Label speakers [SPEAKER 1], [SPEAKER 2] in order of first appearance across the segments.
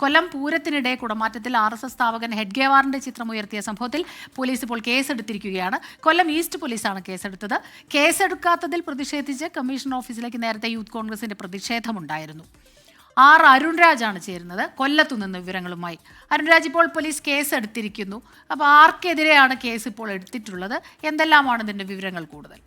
[SPEAKER 1] കൊല്ലം പൂരത്തിനിടെ കുടമാറ്റത്തിൽ RSS സ്ഥാപകൻ ഹെഡ്ഗേവാറിന്റെ ചിത്രം ഉയർത്തിയ സംഭവത്തിൽ പോലീസ് ഇപ്പോൾ കേസെടുത്തിരിക്കുകയാണ്. കൊല്ലം ഈസ്റ്റ് പോലീസാണ് കേസെടുത്തത്. കേസെടുക്കാത്തതിൽ പ്രതിഷേധിച്ച് കമ്മീഷൻ ഓഫീസിലേക്ക് നേരത്തെ യൂത്ത് കോൺഗ്രസിന്റെ പ്രതിഷേധമുണ്ടായിരുന്നു. അരുൺരാജാണ് ചേരുന്നത് കൊല്ലത്തു നിന്ന് വിവരങ്ങളുമായി. അരുൺരാജ്, ഇപ്പോൾ പോലീസ് കേസ് എടുത്തിരിക്കുന്നു. അപ്പോൾ ആർക്കെതിരെയാണ് കേസ് ഇപ്പോൾ എടുത്തിട്ടുള്ളത്? എന്തെല്ലാമാണ് ഇതിന്റെ വിവരങ്ങൾ കൂടുതൽ?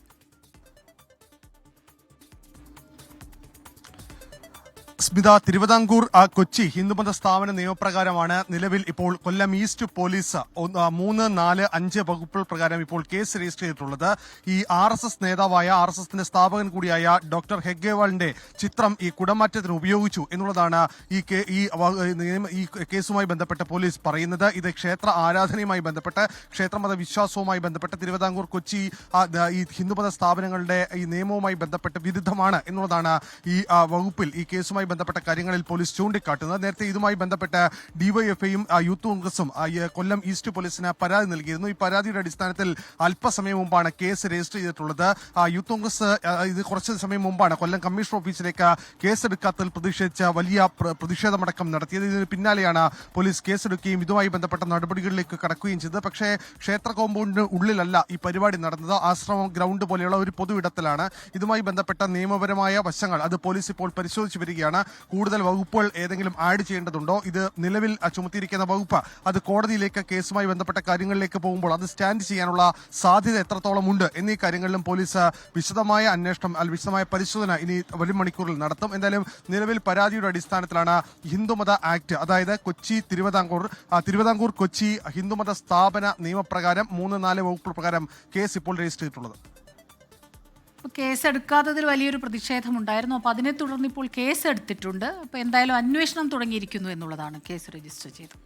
[SPEAKER 2] സ്മിത, തിരുവിതാംകൂർ കൊച്ചി ഹിന്ദുമത സ്ഥാപന നിയമപ്രകാരമാണ് നിലവിൽ ഇപ്പോൾ കൊല്ലം ഈസ്റ്റ് പോലീസ് 3, 4, 5 വകുപ്പുകൾ പ്രകാരം ഇപ്പോൾ കേസ് രജിസ്റ്റർ ചെയ്തിട്ടുള്ളത്. ഈ RSS നേതാവായ RSSന്റെ സ്ഥാപകൻ കൂടിയായ ഡോക്ടർ ഹെഡ്ഗേവാളിന്റെ ചിത്രം ഈ കുടമാറ്റത്തിന് ഉപയോഗിച്ചു എന്നുള്ളതാണ് ഈ കേസുമായി ബന്ധപ്പെട്ട് പോലീസ് പറയുന്നത്. ഇത് ക്ഷേത്ര ആരാധനയുമായി ബന്ധപ്പെട്ട്, ക്ഷേത്രമത വിശ്വാസവുമായി ബന്ധപ്പെട്ട് തിരുവിതാംകൂർ കൊച്ചി ഈ ഹിന്ദുമത സ്ഥാപനങ്ങളുടെ ഈ നിയമവുമായി ബന്ധപ്പെട്ട് വിരുദ്ധമാണ് എന്നുള്ളതാണ് ഈ വകുപ്പിൽ ഈ കേസുമായി ബന്ധപ്പെട്ട കാര്യങ്ങളിൽ പോലീസ് ചൂണ്ടിക്കാട്ടുന്നത്. നേരത്തെ ഇതുമായി ബന്ധപ്പെട്ട് ഡിവൈഎഫ്ഐയും യൂത്ത് കോൺഗ്രസും കൊല്ലം ഈസ്റ്റ് പോലീസിന് പരാതി നൽകിയിരുന്നു. ഈ പരാതിയുടെ അടിസ്ഥാനത്തിൽ അല്പസമയം മുമ്പാണ് കേസ് രജിസ്റ്റർ ചെയ്തിട്ടുള്ളത്. യൂത്ത് കോൺഗ്രസ് ഇത് കുറച്ച് സമയം മുമ്പാണ് കൊല്ലം കമ്മീഷണർ ഓഫീസിലേക്ക് കേസെടുക്കാത്തതിൽ പ്രതിഷേധിച്ച് വലിയ പ്രതിഷേധമടക്കം നടത്തിയത്. ഇതിന് പിന്നാലെയാണ് പോലീസ് കേസെടുക്കുകയും ഇതുമായി ബന്ധപ്പെട്ട നടപടികളിലേക്ക് കടക്കുകയും ചെയ്തത്. പക്ഷേ ക്ഷേത്ര കോമ്പൗണ്ടിന് ഉള്ളിലല്ല ഈ പരിപാടി നടന്നത്. ആശ്രമം ഗ്രൗണ്ട് പോലെയുള്ള ഒരു പൊതു ഇടത്തിലാണ്. ഇതുമായി ബന്ധപ്പെട്ട നിയമപരമായ വശങ്ങൾ അത് പോലീസ് ഇപ്പോൾ പരിശോധിച്ച് വരികയാണ്. കൂടുതൽ വകുപ്പുകൾ ഏതെങ്കിലും ആഡ് ചെയ്യേണ്ടതുണ്ടോ, ഇത് നിലവിൽ ചുമത്തിയിരിക്കുന്ന വകുപ്പ് അത് കോടതിയിലേക്ക് കേസുമായി ബന്ധപ്പെട്ട കാര്യങ്ങളിലേക്ക് പോകുമ്പോൾ അത് സ്റ്റാൻഡ് ചെയ്യാനുള്ള സാധ്യത എത്രത്തോളം ഉണ്ട് എന്നീ കാര്യങ്ങളിലും പോലീസ് വിശദമായ അന്വേഷണം, വിശദമായ പരിശോധന ഇനി വരും മണിക്കൂറിൽ നടത്തും. എന്തായാലും നിലവിൽ പരാതിയുടെ അടിസ്ഥാനത്തിലാണ് ഹിന്ദുമത ആക്ട്, അതായത് തിരുവിതാംകൂർ കൊച്ചി ഹിന്ദുമത സ്ഥാപന നിയമപ്രകാരം 3, 4 വകുപ്പുകൾ പ്രകാരം കേസ് ഇപ്പോൾ രജിസ്റ്റർ ചെയ്തിട്ടുള്ളത്.
[SPEAKER 1] കേസെടുക്കാത്തതിൽ വലിയൊരു പ്രതിഷേധമുണ്ടായിരുന്നു. അപ്പോൾ അതിനെ തുടർന്ന് ഇപ്പോൾ കേസെടുത്തിട്ടുണ്ട്. അപ്പോൾ എന്തായാലും അന്വേഷണം തുടങ്ങിയിരിക്കുന്നു എന്നുള്ളതാണ് കേസ് രജിസ്റ്റർ ചെയ്തത്.